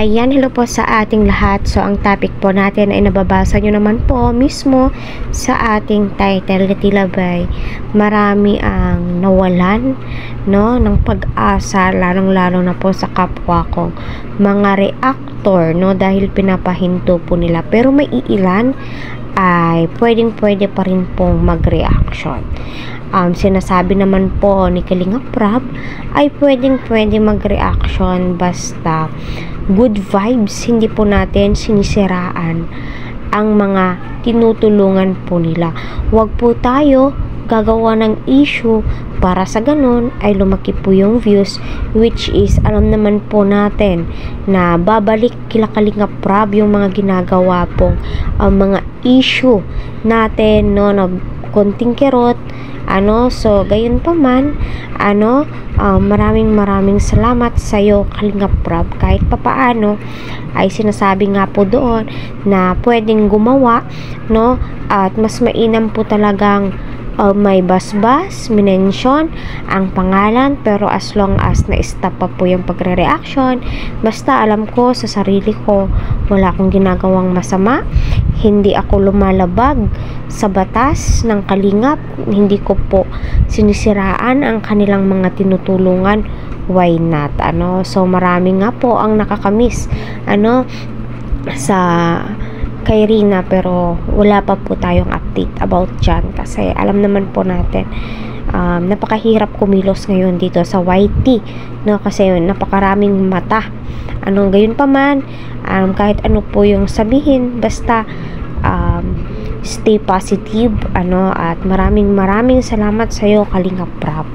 Ayan, hello po sa ating lahat. So, ang topic po natin ay nababasa nyo naman po mismo sa ating title na tila ba'y marami ang nawalan, no, ng pag-asa, lalong-lalo na po sa kapwa kong mga reactor, no, dahil pinapahinto po nila. Pero may iilan ay pwedeng-pwede pa rin pong mag-reaction. Sinasabi naman po ni Kalinga Prab ay pwedeng-pwede mag-reaction basta good vibes, hindi po natin sinisiraan ang mga tinutulungan po nila. Huwag po tayo gagawa ng issue para sa ganun ay lumaki po yung views, which is alam naman po natin na babalik kila Kalinga Prab yung mga ginagawa pong mga issue natin, no, na konting kerot, so gayon pa man, maraming salamat sa iyo Kalinga Prab, kahit papaano ay sinasabi nga po doon na pwedeng gumawa, no, at mas mainam po talagang may basbas, minention ang pangalan, pero as long as na-stop pa po yung pagre-reaction, basta alam ko sa sarili ko wala akong ginagawang masama, hindi ako lumalabag sa batas ng Kalingap, hindi ko po sinisiraan ang kanilang mga tinutulungan, why not, so marami nga po ang nakakamiss sa kay Rina, pero wala pa po tayong update about dyan kasi alam naman po natin napakahirap kumilos ngayon dito sa YT, no, kasi napakaraming mata, gayon pa man, kahit ano po yung sabihin, basta stay positive, at maraming salamat sa iyo Kalinga Prab.